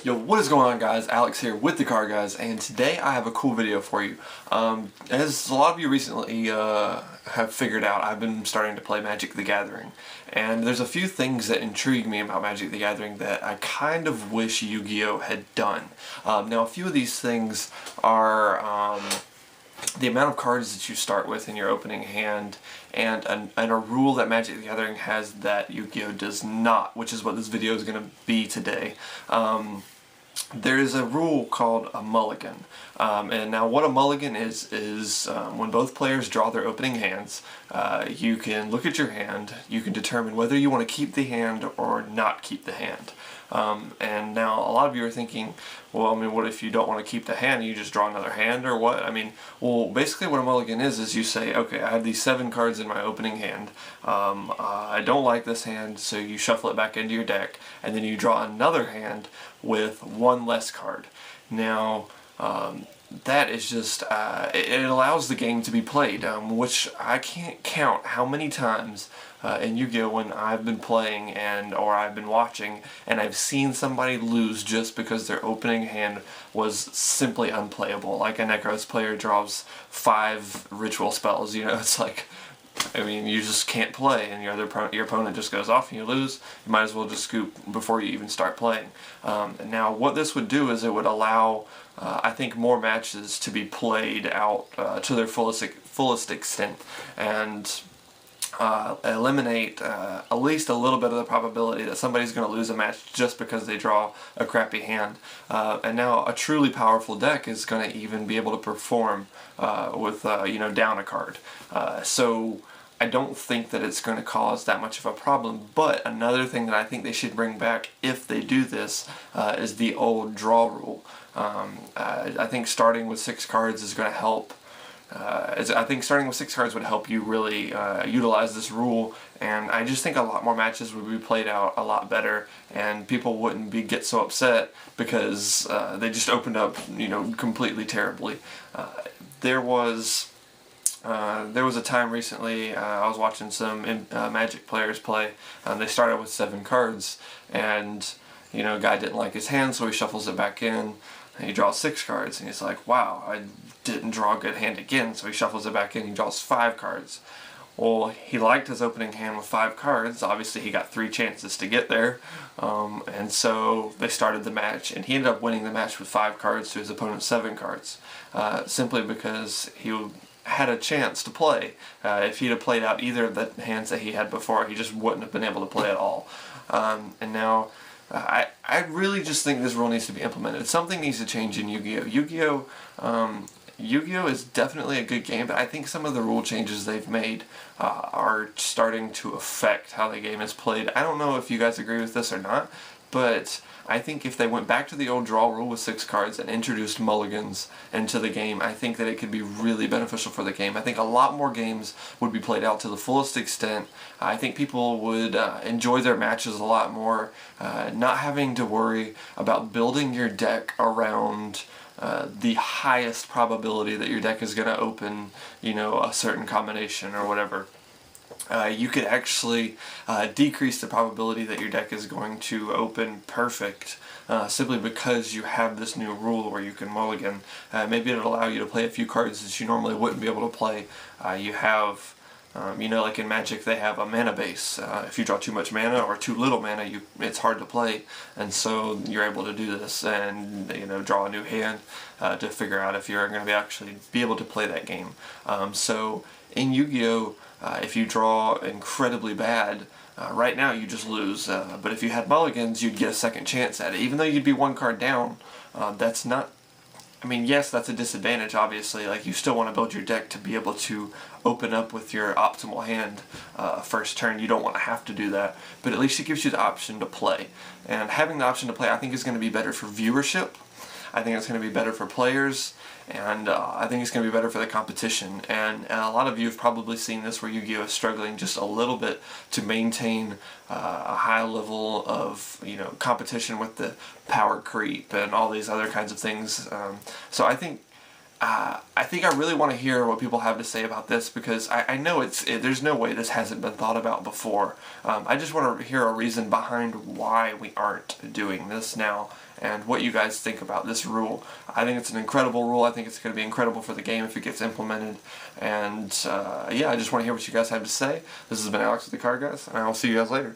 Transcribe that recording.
Yo, what is going on, guys? Alex here with TheCardGuyz, and today I have a cool video for you. As a lot of you recently have figured out, I've been starting to play Magic the Gathering, and there's a few things that intrigue me about Magic the Gathering that I kind of wish YuGiOh had done. Now, a few of these things are the amount of cards that you start with in your opening hand, and a rule that Magic the Gathering has that YuGiOh does not, which is what this video is going to be today. There is a rule called a mulligan, and now what a mulligan is when both players draw their opening hands, you can look at your hand, you can determine whether you want to keep the hand or not keep the hand. And now a lot of you are thinking, well, I mean, what if you don't want to keep the hand, you just draw another hand, or what? I mean, well, basically what a mulligan is you say, okay, I have these 7 cards in my opening hand, I don't like this hand, so you shuffle it back into your deck, and then you draw another hand with 1 less card. Now, that is just, it allows the game to be played, which I can't count how many times in YuGiOh when I've been playing or I've been watching and I've seen somebody lose just because their opening hand was simply unplayable. Like a Necros player draws 5 ritual spells, you know, it's like, I mean, you just can't play, and your opponent just goes off and you lose. You might as well just scoop before you even start playing. And now what this would do is it would allow, I think, more matches to be played out to their fullest extent, and eliminate at least a little bit of the probability that somebody's going to lose a match just because they draw a crappy hand. And now a truly powerful deck is going to even be able to perform with down a card. So I don't think that it's going to cause that much of a problem. But another thing that I think they should bring back if they do this is the old draw rule. I think starting with 6 cards is going to help. I think starting with 6 cards would help you really utilize this rule, and I just think a lot more matches would be played out a lot better, and people wouldn't get so upset because they just opened up, completely terribly. There was a time recently I was watching some Magic players play, and they started with 7 cards, and a guy didn't like his hand, so he shuffles it back in. And he draws 6 cards, and he's like, wow, I didn't draw a good hand again, so he shuffles it back in, he draws 5 cards. Well, he liked his opening hand with 5 cards, obviously he got 3 chances to get there, and so they started the match, and he ended up winning the match with 5 cards to his opponent's 7 cards, simply because he had a chance to play. If he'd have played out either of the hands that he had before, he just wouldn't have been able to play at all. And now, I really just think this rule needs to be implemented. Something needs to change in YuGiOh. YuGiOh is definitely a good game, but I think some of the rule changes they've made are starting to affect how the game is played. I don't know if you guys agree with this or not, but I think if they went back to the old draw rule with 6 cards and introduced mulligans into the game, I think that it could be really beneficial for the game. I think a lot more games would be played out to the fullest extent. I think people would enjoy their matches a lot more, not having to worry about building your deck around the highest probability that your deck is going to open, a certain combination or whatever. You could actually decrease the probability that your deck is going to open perfect simply because you have this new rule where you can mulligan. Maybe it'll allow you to play a few cards that you normally wouldn't be able to play. You have, like in Magic, they have a mana base. If you draw too much mana or too little mana, it's hard to play, and so you're able to do this and draw a new hand to figure out if you're going to actually be able to play that game. So in YuGiOh, if you draw incredibly bad, right now you just lose, but if you had mulligans, you'd get a second chance at it. Even though you'd be 1 card down, that's not, I mean, yes, that's a disadvantage, obviously. Like, you still want to build your deck to be able to open up with your optimal hand first turn. You don't want to have to do that, but at least it gives you the option to play. And having the option to play, I think, is going to be better for viewership. I think it's going to be better for players, and I think it's going to be better for the competition. And a lot of you have probably seen this where YuGiOh is struggling just a little bit to maintain a high level of competition with the power creep and all these other kinds of things. So I think I think I really want to hear what people have to say about this, because I know there's no way this hasn't been thought about before. I just want to hear a reason behind why we aren't doing this now, and what you guys think about this rule. I think it's an incredible rule. I think it's going to be incredible for the game if it gets implemented. And yeah, I just want to hear what you guys have to say. This has been Alex with TheCardGuyz, and I will see you guys later.